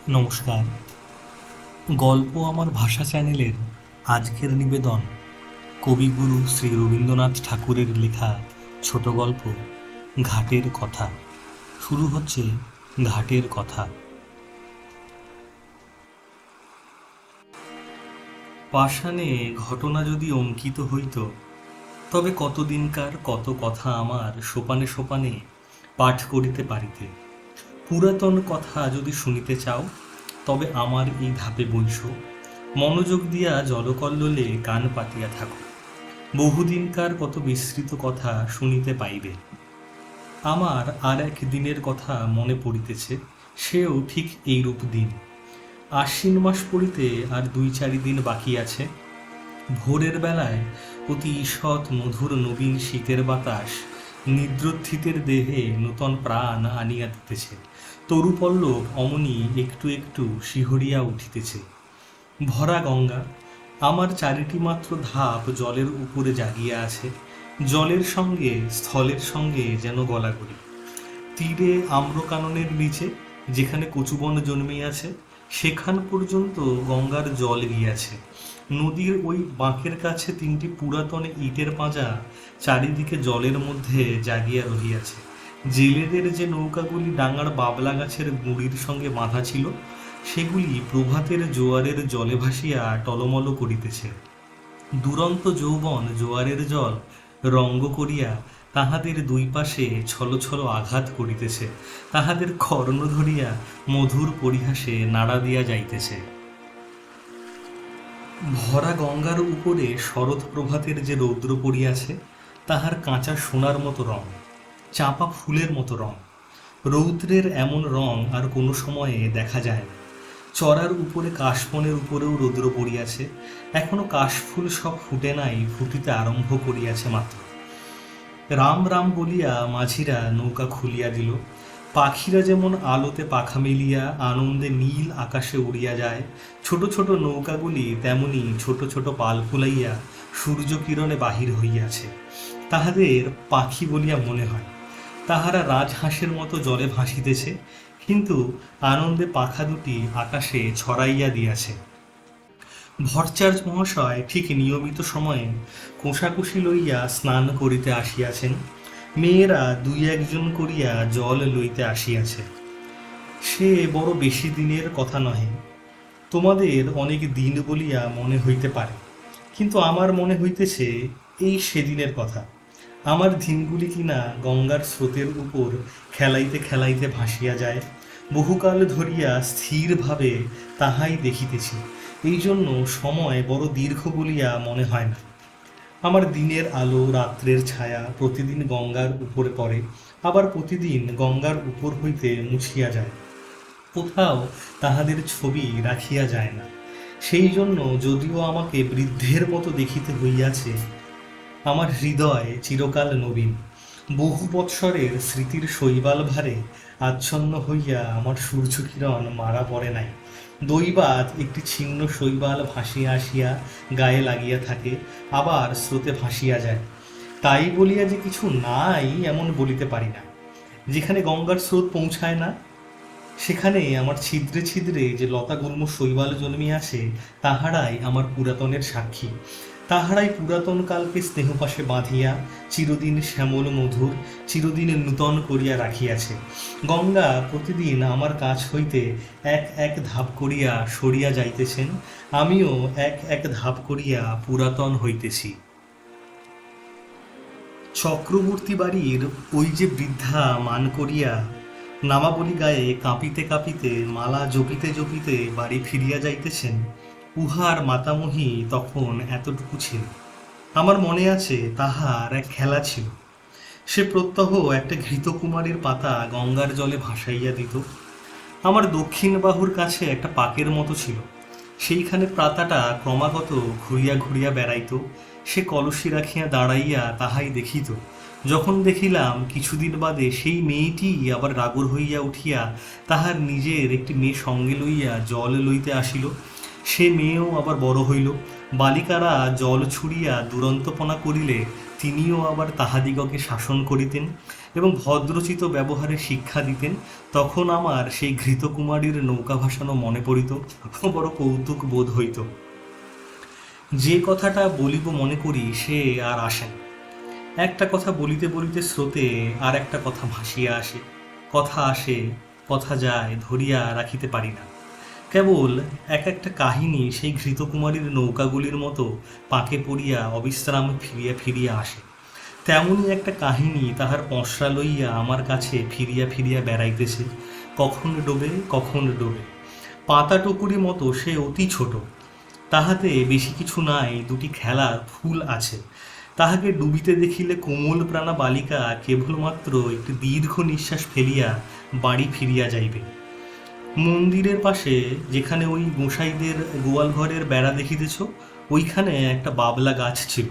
নমস্কার। গল্প আমার ভাষা চ্যানেলের আজকের নিবেদন কবিগুরু শ্রী রবীন্দ্রনাথ ঠাকুরের লেখা ছোট গল্প ঘাটের কথা। শুরু হচ্ছে ঘাটের কথা। পাষাণে ঘটনা যদি অঙ্কিত হইত, তবে কতদিনকার কত কথা আমার সোপানে সোপানে পাঠ করিতে পারিতে। পুরাতন কথা যদি শুনিতে চাও, তবে আমার এই ধাপে বইস, মনোযোগ দিয়া জলকল্লোলে কান পাতিয়া থাকো। বহুদিনকার কত বিস্তৃত কথা শুনিতে পাইবে। আমার আর এক দিনের কথা মনে পড়িতেছে, সেও ঠিক এইরূপ দিন। আশ্বিন মাস পড়িতে আর ২-৪ দিন বাকি আছে। ভোরের বেলায় অতি ঈষৎ মধুর নবীন শীতের বাতাস নিদ্রোত্থিতের দেহে নূতন প্রাণ আনিয়া দিতেছে। তরুপল্লব অমনি একটু একটু শিহরিয়া উঠিতেছে। ভরা গঙ্গা, আমার চারিটি মাত্র ধাপ জলের উপরে জাগিয়া আছে। জলের সঙ্গে স্থলের সঙ্গে যেন গলাগলি। তীরে আম্রকাননের নিচে যেখানে কচুবন জন্মিয়াছে, সেখান পর্যন্ত গঙ্গার জল গিয়াছে। নদীর ওই বাঁকের কাছে ৩টি পুরাতন ইটের পাঁজা চারিদিকে জলের মধ্যে জাগিয়া রহিয়াছে। জেলেদের যে নৌকাগুলি ডাঙার বাবলা গাছের গুঁড়ির সঙ্গে বাঁধা ছিল, সেগুলি প্রভাতের জোয়ারের জলে ভাসিয়া টলমল করিতেছে। দুরন্ত যৌবন জোয়ারের জল রঙ্গ করিয়া তাহাদের দুই পাশে ছল ছল আঘাত করিতেছে, তাহাদের কর্ণ ধরিয়া মধুর পরিহাসে নাড়া দিয়া যাইতেছে। ভরা গঙ্গার উপরে শরৎ প্রভাতের যে রৌদ্র পড়িয়াছে, তাহার কাঁচা সোনার মতো রং, চাঁপা ফুলের মতো রং। রৌদ্রের এমন রং আর কোনো সময়ে দেখা যায় না। চড়ার উপরে কাশবনের উপরেও রৌদ্র পড়িয়াছে। এখনো কাশফুল সব ফুটে নাই, ফুটিতে আরম্ভ করিয়াছে মাত্র। রাম রাম বলিয়া মাঝিরা নৌকা খুলিয়া দিল। পাখিরা যেমন আলোতে পাখা মেলিয়া আনন্দে নীল আকাশে উড়িয়া যায়, ছোট ছোট নৌকাগুলি তেমনি ছোট ছোট পাল ফুলাইয়া সূর্যকিরণে বাহির হইয়াছে। তাহাদের পাখি বলিয়া মনে হয়। তাহারা রাজহাঁসের মতো জলে ভাসিতেছে, কিন্তু আনন্দে পাখা দুটি আকাশে ছড়াইয়া দিয়াছে। ভট্টাচার্য মহাশয় ঠিক নিয়মিত সময়ে কোষাকুষি লইয়া স্নান করিতে আসিয়াছেন। মেয়েরা ২-১ জন করিয়া জল লইতে আসিয়াছে। সে বড় বেশি দিনের কথা নহে। তোমাদের অনেক দিন বলিয়া মনে হইতে পারে, কিন্তু আমার মনে হইতেছে এই সেদিনের কথা। আমার দিনগুলি কিনা গঙ্গার স্রোতের উপর খেলাইতে খেলাইতে ভাসিয়া যায়। বহুকাল ধরিয়া স্থিরভাবে তাহাই দেখিতেছি, এই জন্য সময় বড় দীর্ঘ বলিয়া মনে হয় না। আমার দিনের আলো রাত্রের ছায়া প্রতিদিন গঙ্গার উপরে পড়ে, আবার প্রতিদিন গঙ্গার উপর হইতে মুছিয়া যায়। কোথাও তাহাদের ছবি রাখিয়া যায় না। সেই জন্য যদিও আমাকে বৃদ্ধের মতো দেখিতে হইয়াছে, আমার হৃদয় চিরকাল নবীন। বহু বৎসরের স্মৃতির শৈবাল ভারে আচ্ছন্ন হইয়া আমার সূর্যকিরণ মারা পড়ে নাই। দৈবাৎ একটি ছিন্ন শৈবাল ভাসিয়া আসিয়া গায়ে লাগিয়া থাকে, আবার স্রোতে ভাসিয়া যায়। তাই বলিয়া যে কিছু নাই এমন বলিতে পারি না। যেখানে গঙ্গার স্রোত পৌঁছায় না, সেখানে আমার ছিদ্রে ছিদ্রে যে লতাগুল্ম শৈবাল জন্মিয়াছে, তাহারাই আমার পুরাতনের সাক্ষী। তাহারাই পুরাতন কালকে স্নেহপাশে বাঁধিয়া চিরদিন শ্যামল মধুর, চিরদিন নূতন করিয়া রাখিয়াছে। গঙ্গা প্রতিদিন আমার কাছ হইতে এক এক ধাপ করিয়া সরিয়া যাইতেছেন, আমিও এক এক ধাপ করিয়া পুরাতন হইতেছি। চক্রবর্তী বাড়ির ওই যে বৃদ্ধা মান করিয়া নামাবলী গায়ে কাঁপিতে কাঁপিতে মালা জপিতে জপিতে বাড়ি ফিরিয়া যাইতেছেন, উহার মাতামহী তখন এতটুকু ছিল। আমার মনে আছে তাহার এক খেলা ছিল। সে প্রত্যহ একটা ঘৃতকুমারীর পাতা গঙ্গার জলে ভাসাইয়া দিত। আমার দক্ষিণ বাহুর কাছে একটা পাকের মতো ছিল, সেইখানে পাতাটা ক্রমাগত ঘুরিয়া ঘুরিয়া বেড়াইত। সে কলসি রাখিয়া দাঁড়াইয়া তাহাই দেখিত। যখন দেখিলাম কিছুদিন বাদে সেই মেয়েটি আবার রাগর হইয়া উঠিয়া তাহার নিজের একটি মেয়ে সঙ্গে লইয়া জল লইতে আসিল, সে মেয়েও আবার বড় হইল। বালিকারা জল ছুড়িয়া দুরন্তপনা করিলে তিনিও আবার তাহাদিগকে শাসন করিতেন এবং ভদ্রচিত ব্যবহারে শিক্ষা দিতেন, তখন আমার সেই ঘৃতকুমারীর নৌকা ভাসানো মনে পড়িত, বড় কৌতুক বোধ হইত। যে কথাটা বলিব মনে করি সে আর আসে না। একটা কথা বলিতে বলিতে স্রোতে আর একটা কথা ভাসিয়া আসে, কথা আসে, কথা যায়, ধরিয়া রাখিতে পারি না। কেবল এক একটা কাহিনী সেই ঘৃতকুমারীর নৌকাগুলির মতো পাকে পড়িয়া অবিশ্রাম ফিরিয়া ফিরিয়া আসে। তেমনই একটা কাহিনী তাহার পঁসরা লইয়া আমার কাছে ফিরিয়া ফিরিয়া বেড়াইতেছে, কখন ডোবে কখন ডোবে। পাতা টুকুরি মতো সে অতি ছোট, তাহাতে বেশি কিছু নাই, দুটি খেলার ফুল আছে। তাহাকে ডুবিতে দেখিলে কোমল প্রাণা বালিকা কেবলমাত্র একটি দীর্ঘ নিঃশ্বাস ফেলিয়া বাড়ি ফিরিয়া যাইবে। মন্দিরের পাশে যেখানে ওই গোসাইদের গোয়াল ঘরের বেড়া দেখিতেছ, ওইখানে একটা বাবলা গাছ ছিল।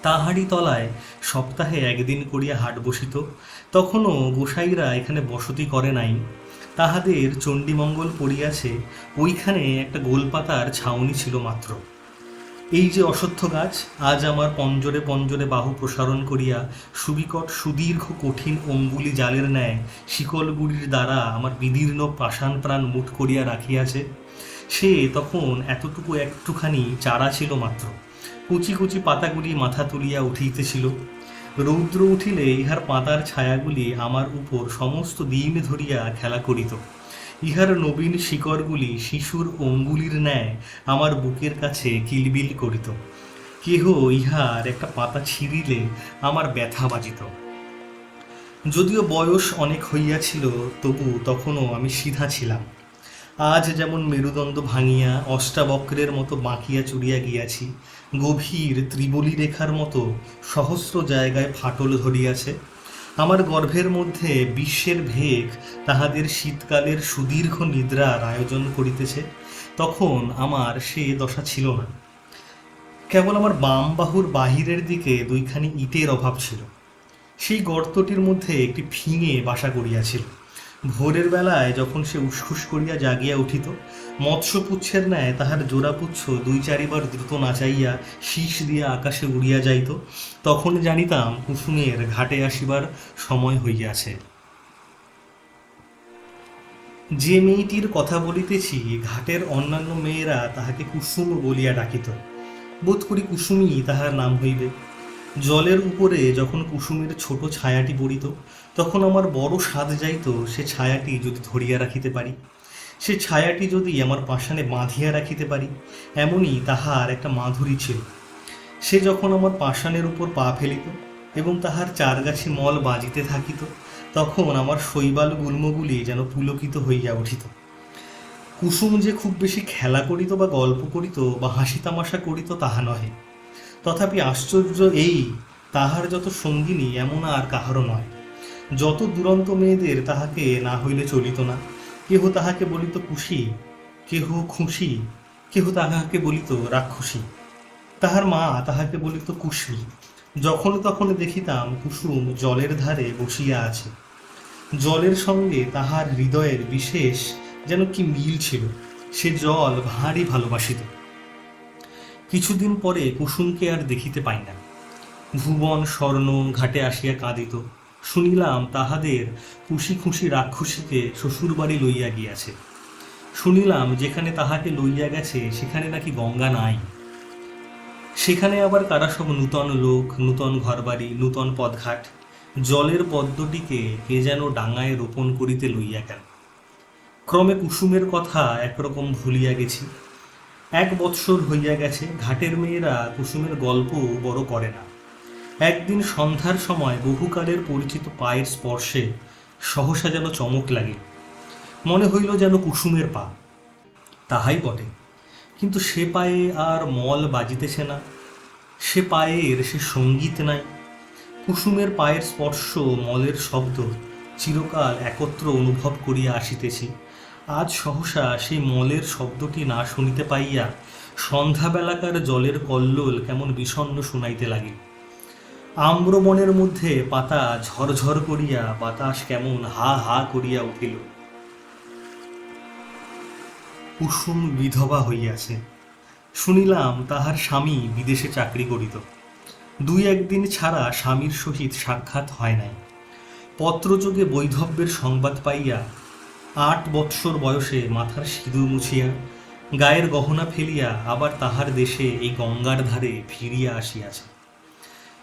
তাহারই তলায় সপ্তাহে একদিন করিয়া হাট বসিত। তখনও গোসাইরা এখানে বসতি করে নাই, তাহাদের চণ্ডীমঙ্গল পড়িয়াছে। ওইখানে একটা গোলপাতার ছাউনি ছিল মাত্র। এই যে অশ্বত্থ গাছ, আজ আমার পঞ্জরে পঞ্জরে বাহু প্রসারণ করিয়া সুবিকট সুদীর্ঘ কঠিন অঙ্গুলি জালের ন্যায় শিকলগুড়ির দ্বারা আমার বিদীর্ণ পাষাণ প্রাণ মুঠ করিয়া রাখিয়াছে, সে তখন এতটুকু একটুখানি চারা ছিল মাত্র। কুচি কুচি পাতাগুলি মাথা তুলিয়া উঠিতেছিল। রৌদ্র উঠিলে ইহার পাতার ছায়াগুলি আমার উপর সমস্ত দিন ধরিয়া খেলা করিত। ইহার নবীন শিকড়গুলি শিশুর অঙ্গুলির ন্যায় আমার বুকের কাছে কিলবিল করিত। কেহ ইহার একটা পাতা ছিঁড়িলে আমার ব্যথা বাজিত। যদিও বয়স অনেক হইয়াছিল, তবু তখনও আমি সিধা ছিলাম। আজ যেমন মেরুদণ্ড ভাঙিয়া অষ্টাবক্রের মতো বাঁকিয়া চুরিয়া গিয়াছি, গভীর ত্রিবলী রেখার মতো সহস্র জায়গায় ফাটল ধরিয়াছে। আমার গর্ভের মধ্যে বিশ্বের ভেগ তাহাদের শীতকালের সুদীর্ঘ নিদ্রার আয়োজন করিতেছে, তখন আমার সে দশা ছিল না। কেবল আমার বাম বাহুর বাহিরের দিকে দুইখানি ইটের অভাব ছিল। সেই গর্তটির মধ্যে একটি ফিঙে বাসা করিয়াছিল। ভোরের বেলায় যখন সে উসখুস করিয়া জাগিয়া উঠিত, মৎস্যপুচ্ছের ন্যায় তাহার জোড়াপুচ্ছ দুই চারিবার দ্রুত নাচাইয়া শীষ দিয়া আকাশে উড়িয়া যাইত, তখন জানিতাম কুসুমের ঘাটে আসিবার সময় হইয়াছে। যে মেয়েটির কথা বলিতেছি, ঘাটের অন্যান্য মেয়েরা তাহাকে কুসুম বলিয়া ডাকিত। বোধ করি কুসুমই তাহার নাম হইবে। জলের উপরে যখন কুসুমের ছোট ছায়াটি পড়িত, তখন আমার বড় স্বাদ যাইত সে ছায়াটি যদি ধরিয়া রাখিতে পারি, সে ছায়াটি যদি আমার পাষাণে বাঁধিয়া রাখিতে পারি। এমনই তাহার একটা মাধুরী ছিল। সে যখন আমার পাষাণের উপর পা ফেলিত এবং তাহার চারগাছি মল বাজিতে থাকিত, তখন আমার শৈবাল গুল্মগুলি যেন পুলকিত হইয়া উঠিত। কুসুম যে খুব বেশি খেলা করিত বা গল্প করিত বা হাসি তামাশা করিত তাহা নহে, তথাপি আশ্চর্য এই, তাহার যত সঙ্গিনী এমন আর কাহারও নয়। যত দুরন্ত মেয়েদের তাহাকে না হইলে চলিত না। কেহ তাহাকে বলিত কুশি, কেহ খুশি, কেহ তাহাকে বলিত রাক্ষসী। তাহার মা তাহাকে বলিত কুশী। যখন তখন দেখিতাম কুসুম জলের ধারে বসিয়া আছে। জলের সঙ্গে তাহার হৃদয়ের বিশেষ যেন কি মিল ছিল। সে জল ভারী ভালোবাসিত। কিছুদিন পরে কুসুমকে আর দেখিতে পাই না। ভুবন স্বর্ণ ঘাটে আসিয়া কাঁদিত। শুনিলাম তাহাদের খুশি খুশি রাক্ষসীকে শ্বশুর বাড়ি লইয়া গিয়াছে। শুনিলাম যেখানে তাহাকে লইয়া গেছে সেখানে নাকি গঙ্গা নাই। সেখানে আবার কারা সব নূতন লোক, নূতন ঘরবাড়ি, নূতন পদঘাট। জলের পদ্মটিকে কে যেন ডাঙায় রোপণ করিতে লইয়া গেল। ক্রমে কুসুমের কথা একরকম ভুলিয়া গেছি। 1 বৎসর হইয়া গেছে, ঘাটের মেয়েরা কুসুমের গল্প বড় করে না। একদিন সন্ধ্যার সময় বহুকালের পরিচিত পায়ের স্পর্শে সহসা যেন চমক লাগিল। মনে হইল যেন কুসুমের পা। তাহাই বটে, কিন্তু সে পায়ে আর মল বাজিতেছে না, সে পায়ের সে সঙ্গীত নাই। কুসুমের পায়ের স্পর্শ, মলের শব্দ চিরকাল একত্র অনুভব করিয়া আসিতেছি। আজ সহসা সেই মলের শব্দটি না শুনিতে পাইয়া সন্ধ্যাবেলাকার জলের কল্লোল কেমন বিষণ্ণ শুনাইতে লাগিল। আম্রবনের মধ্যে পাতা ঝরঝর করিয়া, বাতাস কেমন হা হা করিয়া উঠিল। কুসুম বিধবা হইয়াছে। শুনিলাম তাহার স্বামী বিদেশে চাকরি করিত। দুই একদিন ছাড়া স্বামীর সহিত সাক্ষাৎ হয় নাই। পত্রযোগে বৈধব্যের সংবাদ পাইয়া 8 বৎসর বয়সে মাথার সিঁদুর মুছিয়া গায়ের গহনা ফেলিয়া আবার তাহার দেশে এই গঙ্গার ধারে ফিরিয়া আসিয়াছে।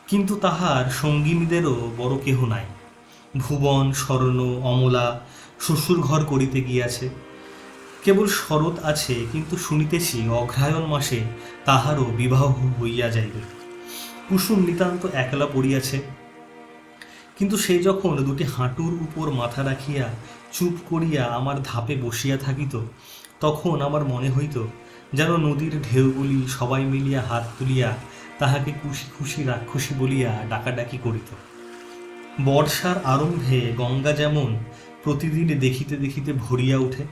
কিন্তু তাহার সঙ্গিনীদেরও বড় কেহ নাই। ভুবন, স্বর্ণ, অমলা শ্বশুর ঘর করিতে গিয়াছে। কেবল শরৎ আছে, কিন্তু শুনিতেছি অগ্রহায়ণ মাসে তাহারও বিবাহ হইয়া যাইবে। কুসুম নিতান্ত একলা পড়িয়াছে। কিন্তু সে যখন দুটি হাঁটুর উপর মাথা রাখিয়া চুপ করিয়া আমার ধাপে বসিয়া থাকিত, তখন আমার মনে হইত যেন নদীর ঢেউগুলি সবাই মিলিয়া হাত তুলিয়া তাহাকে খুশি খুশি রাক্ষসী বলিয়া ডাকাডাকি করিত। বর্ষার আরম্ভে গঙ্গা যেমন প্রতিদিন দেখিতে দেখিতে ভরিয়া উঠে,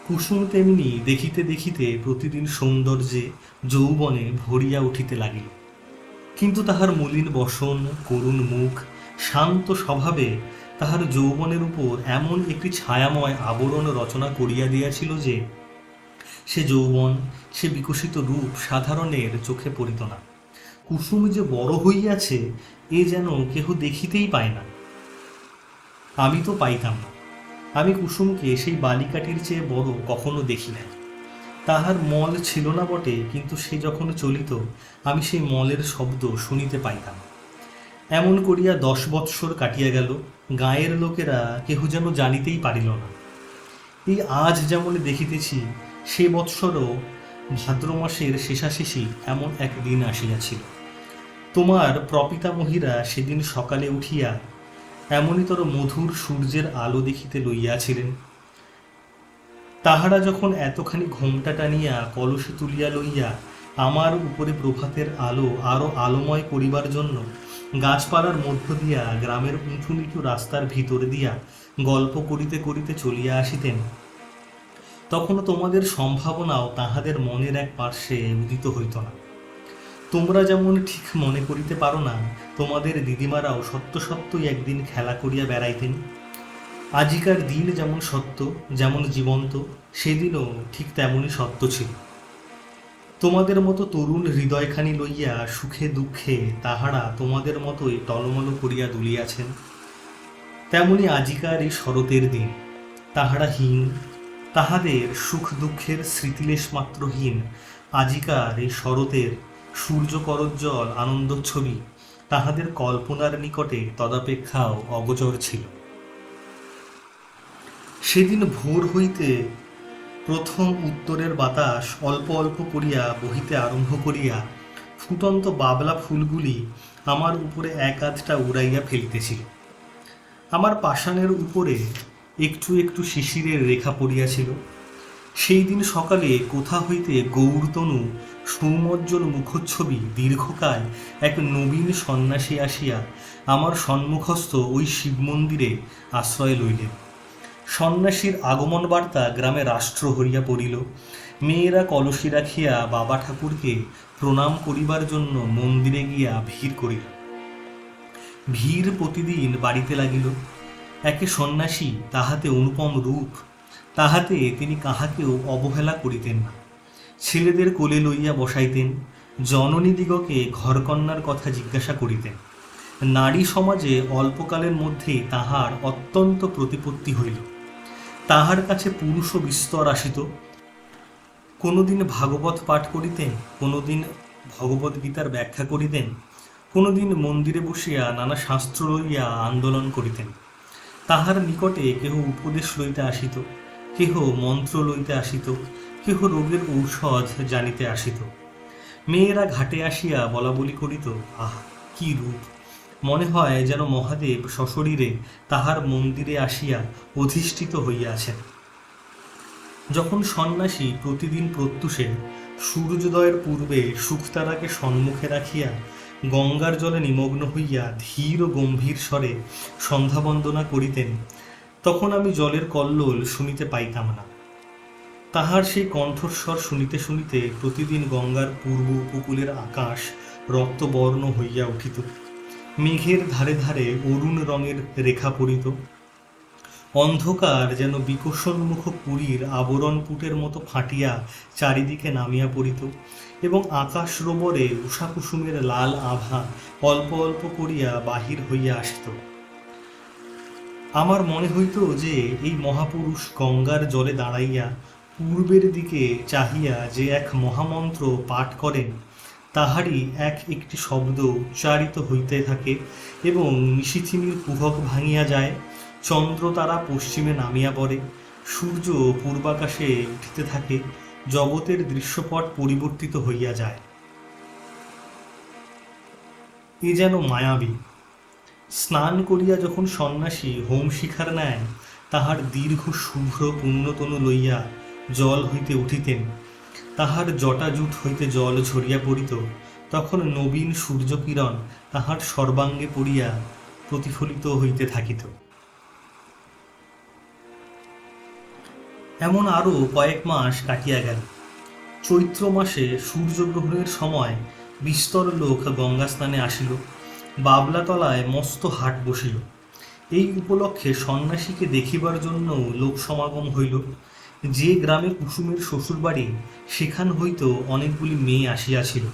কুসুম তেমনি দেখিতে দেখিতে প্রতিদিন সৌন্দর্যে যৌবনে ভরিয়া উঠিতে লাগিল। কিন্তু তাহার মলিন বসন, করুণ মুখ, শান্ত স্বভাবে তাহার যৌবনের উপর এমন একটি ছায়াময় আবরণ রচনা করিয়া দিয়াছিল যে সে যৌবন, সে বিকশিত রূপ সাধারণের চোখে পড়িত না। কুসুম যে বড় হইয়াছে এ যেন কেহ দেখিতেই পায় না। আমি তো পাইতাম না। আমি কুসুমকে সেই বালিকাটির চেয়ে বড় কখনো দেখি নাই। তাহার মল ছিল না বটে, কিন্তু সে যখন চলিত আমি সেই মলের শব্দ শুনিতে পাইতাম। এমন করিয়া 10 বৎসর কাটিয়া গেল। গাঁয়ের লোকেরা কেহ যেন জানিতেই পারিল না। এই আজ যেমন দেখিতেছি, সে বৎসরও ভাদ্র মাসের শেষাশেষি এমন এক দিন আসিয়াছিল। তোমার প্রপিতামহীরা সেদিন সকালে উঠিয়া এমনিতর মধুর সূর্যের আলো দেখিতে লইয়াছিলেন। তাহারা যখন এতখানি ঘোমটা টানিয়া কলসে তুলিয়া লইয়া আমার উপরে প্রভাতের আলো আরো আলোময় করিবার জন্য গাছপালার মধ্য দিয়া গ্রামের উঁচু নিচু রাস্তার ভিতর দিয়া গল্প করিতে করিতে চলিয়া আসিতেন, তখনও তোমাদের সম্ভাবনাও তাহাদের মনের এক পার্শ্বে উদিত হইত না। তোমরা যেমন ঠিক মনে করিতে পারো না, তোমাদের দিদিমারাও সত্য সত্যই একদিন খেলা করিয়া বেড়াইতেন। আজিকার দিন যেমন সত্য, যেমন জীবন্ত, সেদিনও ঠিক তেমনই সত্য ছিল। তোমাদের মতো তরুণ হৃদয়খানি লইয়া সুখে দুঃখে তাহারা তোমাদের মতোই টলমল করিয়া দুলিয়াছেন। তেমনি আজিকার এই শরতের দিন তাহারা হীন, তাহাদের সুখ দুঃখের স্মৃতিলেশ মাত্রহীন আজিকার এই শরতের সূর্যকরোজ্জ্বল আনন্দচ্ছবি তাহাদের কল্পনার নিকটে তদাপেক্ষাও অগোচর ছিল। সেদিন ভোর হইতে প্রথম উত্তরের বাতাস অল্প অল্প করিয়া বহিতে আরম্ভ করিয়া ফুটন্ত বাবলা ফুলগুলি আমার উপরে এক আধটা উড়াইয়া ফেলিতেছিল। আমার পাষাণের উপরে একটু একটু শিশিরের রেখা পড়িয়াছিল। সেই দিন সকালে কোথা হইতে গৌরতনু সৌমজ্জ্বল মুখচ্ছবি দীর্ঘকাল এক নবীন সন্ন্যাসী আসিয়া আমার সম্মুখস্থ ওই শিব মন্দিরে আশ্রয় লইলেন। সন্ন্যাসীর আগমন বার্তা গ্রামে রাষ্ট্র হইয়া পড়িল। মেয়েরা কলসি রাখিয়া বাবা ঠাকুরকে প্রণাম করিবার জন্য মন্দিরে গিয়া ভিড় করিল। ভিড় প্রতিদিন বাড়িতে লাগিল। একে সন্ন্যাসী, তাহাতে অনুপম রূপ, তাহাতে তিনি কাহাকেও অবহেলা করিতেন না। ছেলেদের কোলে লইয়া বসাইতেন, জননীদিগকে ঘরকন্যার কথা জিজ্ঞাসা করিতেন। নারী সমাজে অল্পকালের মধ্যেই তাহার অত্যন্ত প্রতিপত্তি হইল। তাহার কাছে পুরুষ বিস্তর আসিত। কোনোদিন ভাগবত পাঠ করিতেন, কোনোদিন ভগবদ্গীতার ব্যাখ্যা করিতেন, কোনোদিন মন্দিরে বসিয়া নানা শাস্ত্র লইয়া আন্দোলন করিতেন। তাহার নিকটে কেহ উপদেশ লইতে আসিত, কেহ মন্ত্র লইতে আসিত, কেহ রোগের ঔষধ জানিতে আসিত। মেয়েরা ঘাটে আসিয়া বলাবলি করিত, আহ কি রূপ! মনে হয় যেন মহাদেব সশরীরে তাহার মন্দিরে আসিয়া অধিষ্ঠিত হইয়াছেন। যখন সন্ন্যাসী প্রতিদিন প্রত্যুষে সূর্যোদয়ের পূর্বে শুকতারাকে সম্মুখে রাখিয়া গঙ্গার জলে নিমগ্ন হইয়া ধীর ও গম্ভীর স্বরে সন্ধ্যাবন্দনা করিতেন, তখন আমি জলের কল্লোল শুনিতে পাইতাম না। তাহার সেই কণ্ঠস্বর শুনিতে শুনিতে প্রতিদিন গঙ্গার পূর্ব উপকূলের আকাশ রক্তবর্ণ হইয়া উঠিত। মেঘের ধারে ধারে অরুণ রঙের রেখা পড়িত। অন্ধকার যেন বিকশোন্মুখ পুরীর আবরণপুটের মতো ফাটিয়া চারিদিকে নামিয়া পড়িত, এবং আকাশ রোবরে উষাকুসুমের লাল আভা অল্প অল্প করিয়া বাহির হইয়া আসিত। আমার মনে হইত যে এই মহাপুরুষ গঙ্গার জলে দাঁড়াইয়া পূর্বের দিকে চাহিয়া যে এক মহামন্ত্র পাঠ করেন, তাহারই এক একটি শব্দ উচ্চারিত হইতে থাকে, এবং নিশিথিনীর কুহক ভাঙিয়া যায়, চন্দ্র তারা পশ্চিমে নামিয়া পড়ে, সূর্য পূর্বাকাশে উঠিতে থাকে, জগতের দৃশ্যপট পরিবর্তিত হইয়া যায়। এ যেন মায়াবী। স্নান করিয়া যখন সন্ন্যাসী হোম শিখার ন্যায় তাহার দীর্ঘ শুভ্র পুণ্যতনু লইয়া জল হইতে উঠিতেন, তাহার জটাজুট হইতে জল ঝরিয়া পড়িত, তখন নবীন সূর্যকিরণ তাহার সর্বাঙ্গে পড়িয়া প্রতিফলিত হইতে থাকিত। এমন আরও কয়েক মাস কাটিয়া গেল। চৈত্র মাসে সূর্যগ্রহণের সময় বিস্তর লোক গঙ্গা স্নানে আসিল। বাবলাতলায় মস্ত হাট বসিল। এই উপলক্ষে সন্ন্যাসীকে দেখিবার জন্য লোক সমাগম হইল। যে গ্রামে কুসুমের শ্বশুরবাড়ি, সেখান হইতে অনেকগুলি মেয়ে আসিয়াছিল।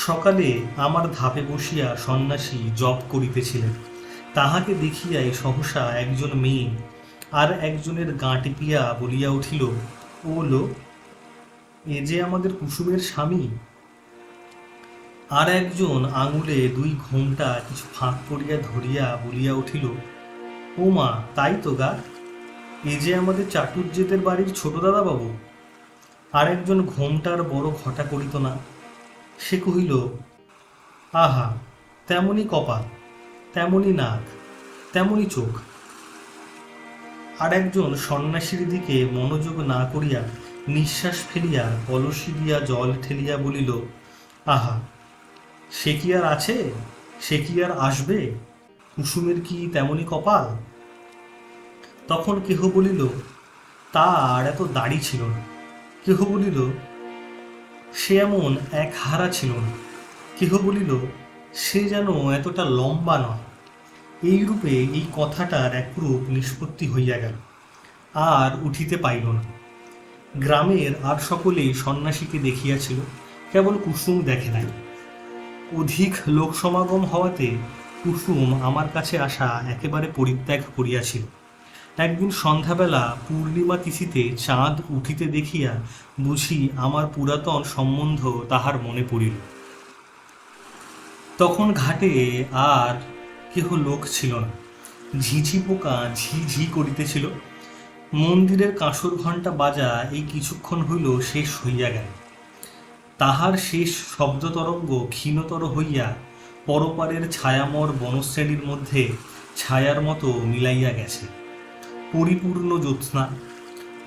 সকালে আমার ধাপে বসিয়া সন্ন্যাসী জপ করিতেছিলেন। তাহাকে দেখিয়াই সহসা একজন মেয়ে আর একজনের গা টিপিয়া বলিয়া উঠিল, ও লোক, এ যে আমাদের কুসুমের স্বামী। আর একজন আঙুলে দুই ঘোমটা কিছু ফাঁক করিয়া ধরিয়া বলিয়া উঠিল, ও মা, তাই তো গা, এ যে আমাদের চাটুর্যেদের বাড়ির ছোট দাদাবাবু। আর একজন ঘোমটার বড় ঘটা করিত না, সে কহিল, আহা, তেমনি কপাল, তেমনি নাক, তেমনি চোখ। আর একজন সন্ন্যাসীর দিকে মনোযোগ না করিয়া নিঃশ্বাস ফেলিয়া কলসি দিয়া জল ঠেলিয়া বলিল, আহা, সে কি আর আছে, সে কি আর আসবে, কুসুমের কি তেমনি কপাল। তখন কেহ বলিল, তার এত দাড়ি ছিল না। কেহ বলিল, সে এমন এক হারা ছিল না। কেহ বলিল, সে যেন এতটা লম্বা নয়। এইরূপে এই কথাটার একরূপ নিষ্পত্তি হইয়া গেল, আর উঠিতে পাইল না। গ্রামের আর সকলেই সন্ন্যাসীকে দেখিয়াছিল, কেবল কুসুম দেখে নাই। অধিক লোক সমাগম হওয়াতে কুসুম আমার কাছে আসা একেবারে পরিত্যাগ করিয়াছিল। একদিন সন্ধ্যাবেলা পূর্ণিমা তিথিতে চাঁদ উঠিতে দেখিয়া বুঝি আমার পুরাতন সম্বন্ধ তাহার মনে পড়িল। তখন ঘাটে আর কেহ লোক ছিল না। ঝিঝি পোকা ঝি ঝি করিতেছিল। মন্দিরের কাঁসর ঘণ্টা বাজা এই কিছুক্ষণ হইল শেষ হইয়া গেল। তাহার শেষ শব্দতরঙ্গ ক্ষীণতর হইয়া পরপারের ছায়ামর বনশ্রেণীর মধ্যে ছায়ার মতো মিলাইয়া গেছে। পরিপূর্ণ জ্যোৎস্না,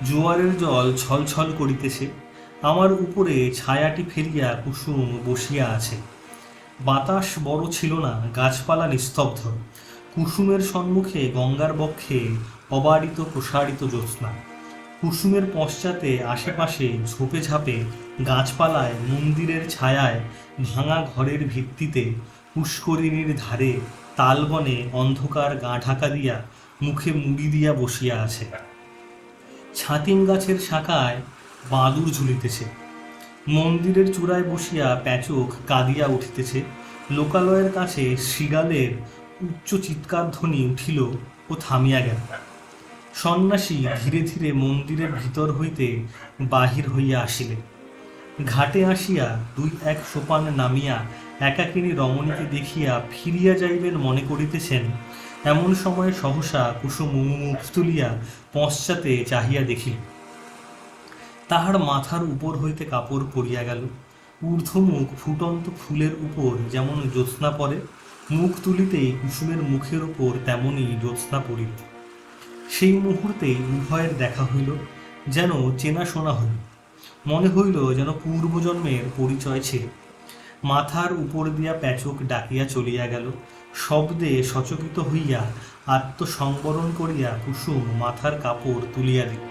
জোয়ারের জল ছলছল করিতেছে। আমার উপরে ছায়াটি ফেলিয়া কুসুম বসিয়া আছে। বাতাস বড় ছিল না, গাছপালা নিস্তব্ধ। কুসুমের সম্মুখে গঙ্গার বক্ষে অবারিত প্রসারিত জ্যোৎস্না। কুসুমের পশ্চাতে আশেপাশে ঝোপে ঝাপে গাছপালায়, মন্দিরের ছায়ায়, ভাঙা ঘরের ভিত্তিতে, পুষ্করিণীর ধারে তালবনে অন্ধকার গা ঢাকা দিয়া মুখে মুড়ি দিয়া বসিয়া আছে। ছাতিম গাছের শাখায় বাদুর ঝুলিতেছে। মন্দিরের চূড়ায় বসিয়া প্যাচক কাঁদিয়া উঠিতেছে। লোকালয়ের কাছে শৃগালের উচ্চ চিৎকার ধ্বনি উঠিল ও থামিয়া গেল। সন্ন্যাসী ধীরে ধীরে মন্দিরের ভিতর হইতে বাহির হইয়া আসিলেন। ঘাটে আসিয়া দুই এক সোপান নামিয়া একাকিনী রমণীকে দেখিয়া ফিরিয়া যাইবেন মনে করিতেছেন, এমন সময় সহসা কুসুম মুখ তুলিয়া পশ্চাতে চাহিয়া দেখিল। তাহার মাথার উপর হইতে কাপড় পড়িয়া গেল। ঊর্ধ্বমুখ ফুটন্ত ফুলের উপর যেমন জ্যোৎস্না পড়ে, মুখ তুলিতেই কুসুমের মুখের উপর তেমনি জ্যোৎস্না পড়িল। সেই মুহূর্তে উভয়ের দেখা হইল, যেন চেনাশোনা হইল। মনে হইল যেন পূর্বজন্মের পরিচয় ছিল। মাথার উপর দিয়া প্যাচক ডাকিয়া চলিয়া গেল। শব্দে সচকিত হইয়া আত্মসংবরণ করিয়া কুসুম মাথার কাপড় তুলিয়া দিল।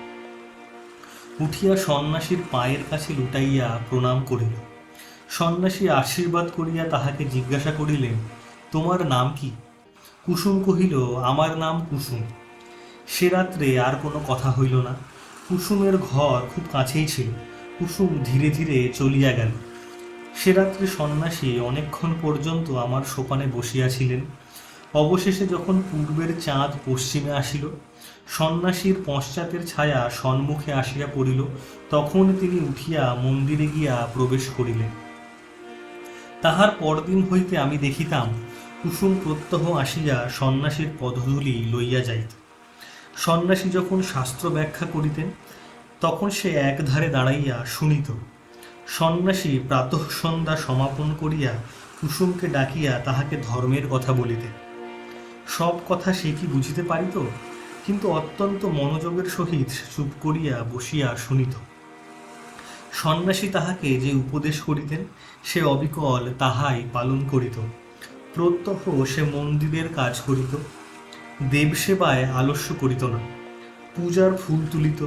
উঠিয়া সন্ন্যাসীর পায়ের কাছে লুটাইয়া প্রণাম করিল। সন্ন্যাসী আশীর্বাদ করিয়া তাহাকে জিজ্ঞাসা করিলেন, তোমার নাম কি? কুসুম কহিল, আমার নাম কুসুম। সে রাত্রে আর কোনো কথা হইল না। কুসুমের ঘর খুব কাছেই ছিল। কুসুম ধীরে ধীরে চলিয়া গেল। সে রাত্রে সন্ন্যাসী অনেকক্ষণ পর্যন্ত আমার সোপানে বসিয়াছিলেন। অবশেষে যখন পূর্বের চাঁদ পশ্চিমে আসিল, সন্ন্যাসীর পশ্চাতের ছায়া সম্মুখে আসিয়া পড়িল, তখন তিনি উঠিয়া মন্দিরে গিয়া প্রবেশ করিলেন। তাহার পরদিন হইতে আমি দেখিতাম কুসুম প্রত্যহ আসিয়া সন্ন্যাসীর পদধূলি লইয়া যাইত। সন্ন্যাসী যখন শাস্ত্র ব্যাখ্যা করিতেন, তখন সে একধারে দাঁড়াইয়া শুনিত। সন্ন্যাসী প্রাতঃ সন্ধ্যা সমাপন করিয়া কুসুমকে ডাকিয়া তাহাকে ধর্মের কথা বলিতেন। সব কথা সে কি বুঝিতে পারিত, কিন্তু অত্যন্ত মনোযোগের সহিত চুপ করিয়া বসিয়া শুনিত। সন্ন্যাসী তাহাকে যে উপদেশ করিতেন, সে অবিকল তাহাই পালন করিত। প্রত্যহ সে মন্দিরের কাজ করিত, দেবসেবায় আলস্য করিত না। পূজার ফুল তুলিত,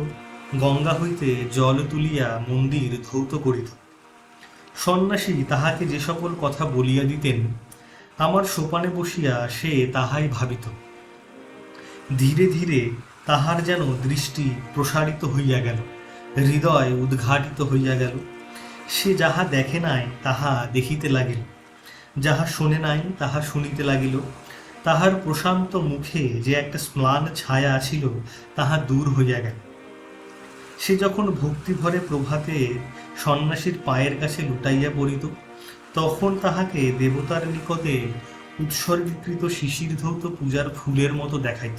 গঙ্গা হইতে জল তুলিয়া মন্দির ধৌত করিত। সন্ন্যাসী তাহাকে যে সকল কথা বলিয়া দিতেন, আমার সোপানে বসিয়া সে তাহাই ভাবিত। ধীরে ধীরে তাহার যেন দৃষ্টি প্রসারিত হইয়া গেল, হৃদয় উদ্ঘাটিত হইয়া গেল। সে যাহা দেখে নাই তাহা দেখিতে লাগিল, যাহা শোনে নাই তাহা শুনিতে লাগিল। তাহার প্রশান্ত মুখে যে একটা ম্লান ছায়া ছিল, তাহা দূর হইয়া গেল। সে যখন ভক্তিভরে প্রভাতে সন্ন্যাসীর পায়ের কাছে লুটাইয়া পড়িত, তখন তাহাকে দেবতার নিকটে উৎসর্গীকৃত শিশির ধৌত পূজার ফুলের মতো দেখাইত।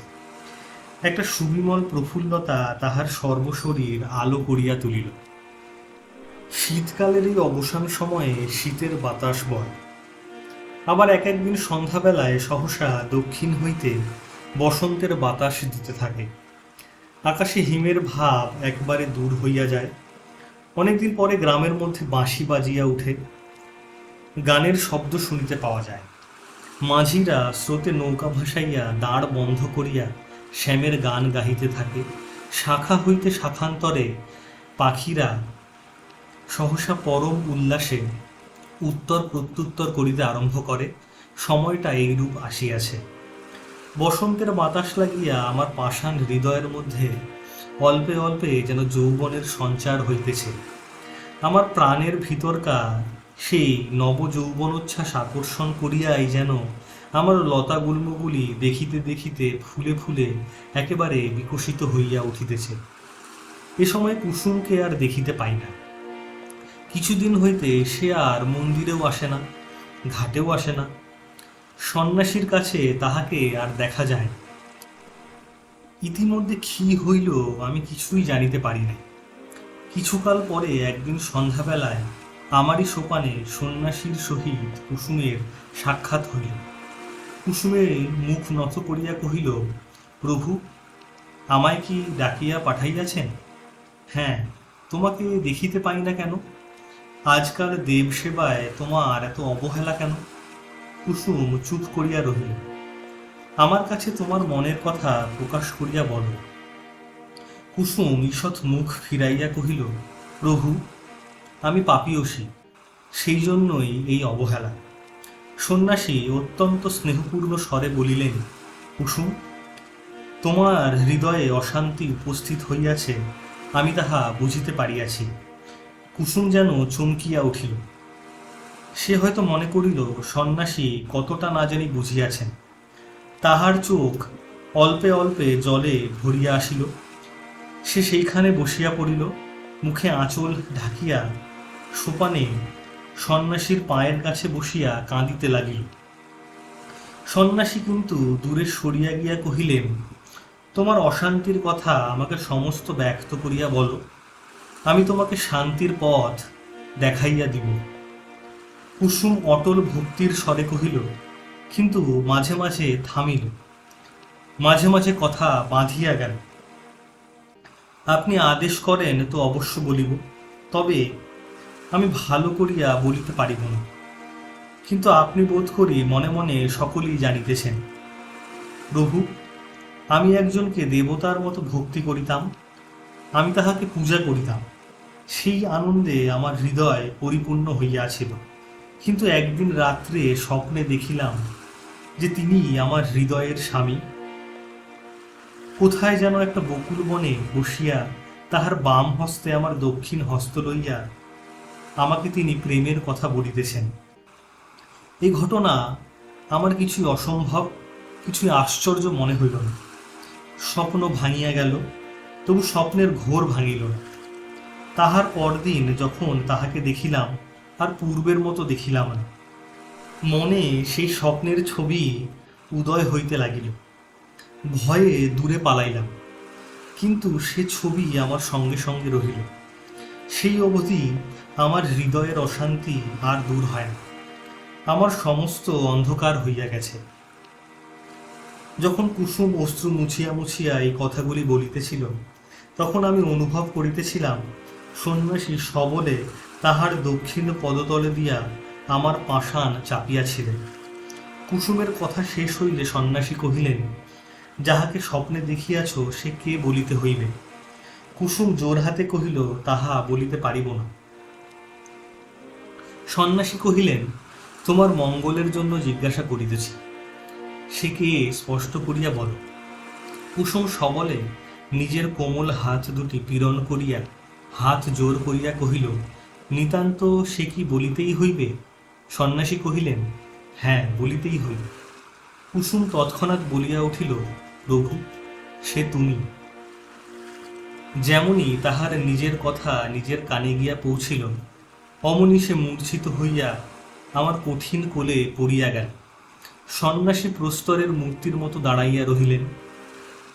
একটা সুবিমল প্রফুল্লতা তাহার সর্বশরীর আলো করিয়া তুলিল। শীতকালের এই অবসান সময়ে শীতের বাতাস বয়। আবার এক একদিন সন্ধ্যাবেলায় সহসা দক্ষিণ হইতে বসন্তের বাতাস দিতে থাকে। আকাশে হিমের ভাব একবারে দূর হইয়া যায়। অনেকদিন পরে গ্রামের মধ্যে বাঁশি বাজিয়া উঠে, গানের শব্দ শুনিতে পাওয়া যায়। মাঝিরা স্রোতে নৌকা ভাসাইয়া দাঁড় বন্ধ করিয়া শ্যামের গান গাহিতে থাকে। শাখা হইতে শাখান্তরে পাখিরা সহসা পরম উল্লাসে উত্তর প্রত্যুত্তর করিতে আরম্ভ করে। সময়টা এইরূপ আসিয়াছে। বসন্তের বাতাস লাগিয়া আমার পাষাণ হৃদয়ের মধ্যে অল্পে অল্পে যেন যৌবনের সঞ্চার হইতেছে। আমার প্রাণের ভিতরকার সেই নবযৌবনোচ্ছ্বাস আকর্ষণ করিয়াই যেন আমার লতাগুল্মগুলি দেখিতে দেখিতে ফুলে ফুলে একেবারে বিকশিত হইয়া উঠিতেছে। এ সময় কুসুমকে আর দেখিতে পাই না। কিছুদিন হইতে সে আর মন্দিরেও আসে না, ঘাটেও আসে না। সন্ন্যাসীর কাছে তাহাকে আর দেখা যায় না। ইতিমধ্যে কি হইল আমি কিছুই জানিতে পারি নাই। কিছুকাল পরে একদিন সন্ধ্যাবেলায় আমারই সোপানে সন্ন্যাসীর সহিত কুসুমের সাক্ষাৎ হইল। কুসুমের মুখ নত করিয়া কহিল, প্রভু, আমায় কি ডাকিয়া পাঠাইয়াছেন? হ্যাঁ, তোমাকে দেখিতে পাই না কেন? আজকাল দেবসেবায় তোমার এত অবহেলা কেন? কুসুম চুপ করিয়া রহিল। আমার কাছে তোমার মনের কথা প্রকাশ করিয়া বলো। কুসুম ঈষৎ মুখ ফিরাইয়া কহিল, প্রভু, আমি পাপীয়সী, সেই জন্যই এই অবহেলা। সন্ন্যাসী অত্যন্ত স্নেহপূর্ণ স্বরে বলিলেন, কুসুম, তোমার হৃদয়ে অশান্তি উপস্থিত হইয়াছে, আমি তাহা বুঝিতে পারিয়াছি। কুসুম যেন চমকিয়া উঠিল। সে হয়তো মনে করিল সন্ন্যাসী কতটা না জানি বুঝিয়াছেন। তাহার চোখ অল্পে অল্পে জলে ভরিয়া আসিল। সে সেইখানে বসিয়া পড়িল, মুখে আঁচল ঢাকিয়া সোপানে সন্ন্যাসীর পায়ের কাছে বসিয়া কাঁদিতে লাগিল। সন্ন্যাসী কিন্তু দূরে সরিয়া গিয়া কহিলেন, তোমার অশান্তির কথা আমাকে সমস্ত ব্যক্ত করিয়া বলো, আমি তোমাকে শান্তির পথ দেখাইয়া দিব। কুসুম অটল ভক্তির স্বরে কহিল, কিন্তু মাঝে মাঝে থামিল, মাঝে মাঝে কথা বাঁধিয়া গেল। আপনি আদেশ করেন তো অবশ্য বলিব, তবে আমি ভালো করিয়া বলিতে পারিব না। কিন্তু আপনি বোধ করি মনে মনে সকলেই জানিতেছেন। প্রভু, আমি একজনকে দেবতার মতো ভক্তি করিতাম, আমি তাহাকে পূজা করিতাম। সেই আনন্দে আমার হৃদয় পরিপূর্ণ হইয়াছিল। কিন্তু একদিন রাত্রে স্বপ্নে দেখিলাম যে তিনি আমার হৃদয়ের স্বামী। কোথায় যেন একটা বকুল বনে বসিয়া তাহার বাম হস্তে আমার দক্ষিণ হস্ত লইয়া আমাকে তিনি প্রেমের কথা বলিতেছেন। এই ঘটনা আমার কিছুই অসম্ভব, কিছুই আশ্চর্য মনে হইল না। স্বপ্ন ভাঙিয়া গেল, তবু স্বপ্নের ঘোর ভাঙিল না। তাহার পরদিন যখন তাহাকে দেখিলাম, আর পূর্বের মতো দেখিলাম না। মনে সেই স্বপ্নের ছবি উদয় হইতে লাগিল। ভয়ে দূরে পালাইলাম, কিন্তু সে ছবি আমার সঙ্গে সঙ্গে রহিল। সেই অবধি আমার হৃদয়ের অশান্তি আর দূর হয় না। আমার সমস্ত অন্ধকার হইয়া গেছে। যখন কুসুম অশ্রু মুছিয়া মুছিয়া এই কথাগুলি বলিতেছিল, তখন আমি অনুভব করিতেছিলাম সন্ন্যাসী সবলে তাহার দক্ষিণ পদতলে দিয়া আমার পাষাণ চাপিয়াছিলেন। কুসুমের কথা শেষ হইলে সন্ন্যাসী কহিলেন, যাহাকে স্বপ্নে দেখিয়াছ সে কে বলিতে হইবে। কুসুম জোর হাতে কহিল, তাহা বলিতে পারিব না। সন্ন্যাসী কহিলেন, তোমার মঙ্গলের জন্য জিজ্ঞাসা করিতেছি, সে কে স্পষ্ট করিয়া বল। কুসুম সবলে নিজের কোমল হাত দুটি পীড়ন করিয়া হাত জোর করিয়া কহিল, নিতান্ত সে কি বলিতেই হইবে। সন্ন্যাসী কহিলেন, হ্যাঁ, বলিতেই হইবে। কুসুম তৎক্ষণাৎ বলিয়া উঠিল, প্রভু, সে তুমি। যেমনি তাহার নিজের কথা নিজের কানে গিয়া পৌঁছিল, অমনি সে মূর্ছিত হইয়া আমার কঠিন কোলে পড়িয়া গেল। সন্ন্যাসী প্রস্তরের মূর্তির মতো দাঁড়াইয়া রহিলেন।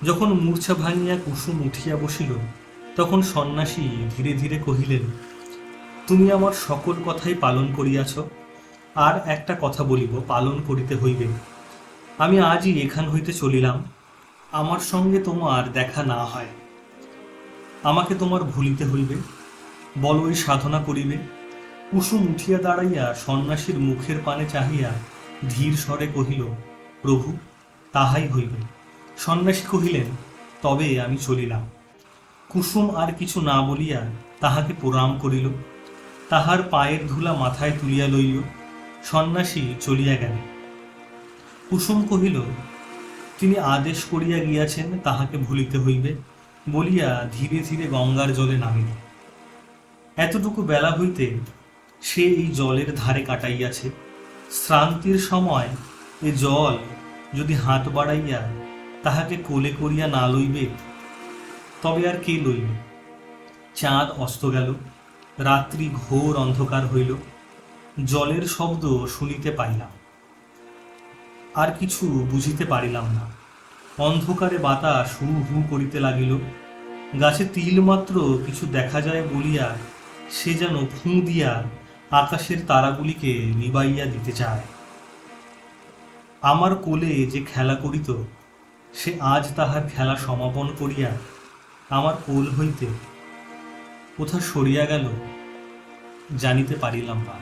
যখন মূর্ছা ভাঙিয়া কুসুম উঠিয়া বসিল, তখন সন্ন্যাসী ধীরে ধীরে কহিলেন, তুমি আমার সকল কথাই পালন করিয়াছ, আর একটা কথা বলিব, পালন করিতে হইবে। আমি আজই এখান হইতে চলিলাম, আমার সঙ্গে তোমার দেখা না হয়। আমাকে তোমার ভুলিতে হইবে, বলই সাধনা করিবে। কুসুম উঠিয়া দাঁড়াইয়া সন্ন্যাসীর মুখের পানে চাহিয়া ধীর স্বরে কহিল, প্রভু, তাহাই হইবে। সন্ন্যাসী কহিলেন, তবে আমি চলিলাম। কুসুম আর কিছু না বলিয়া তাহাকে প্রণাম করিল, তাহার পায়ের ধুলা মাথায় তুলিয়া লইল। সন্ন্যাসী চলিয়া গেল। কুসুম কহিল, তিনি আদেশ করিয়া গিয়াছেন তাহাকে ভুলিতে হইবে, বলিয়া ধীরে ধীরে গঙ্গার জলে নামিল। এতটুকু বেলা হইতে সে এই জলের ধারে কাটাইয়াছে। শ্রান্তির সময় এ জল যদি হাত বাড়াইয়া তাহাকে কোলে করিয়া না লইবে, তবে আর কে লইবে। চাঁদ অস্ত গেল, রাত্রি ঘোর অন্ধকার হইল। জলের শব্দ শুনিতে পাইলাম, আর কিছু বুঝিতে পারিলাম না। অন্ধকারে বাতাস হু হু করিতে লাগিল। গাছে তিলমাত্র কিছু দেখা যায় বলিয়া সে যেন ফুঁ দিয়া আকাশের তারাগুলিকে নিবাইয়া দিতে চায়। আমার কোলে যে খেলা করিত, সে আজ তাহার খেলা সমাপন করিয়া আমার কোল হইতে কোথা সরিয়া গেল জানিতে পারিলাম না।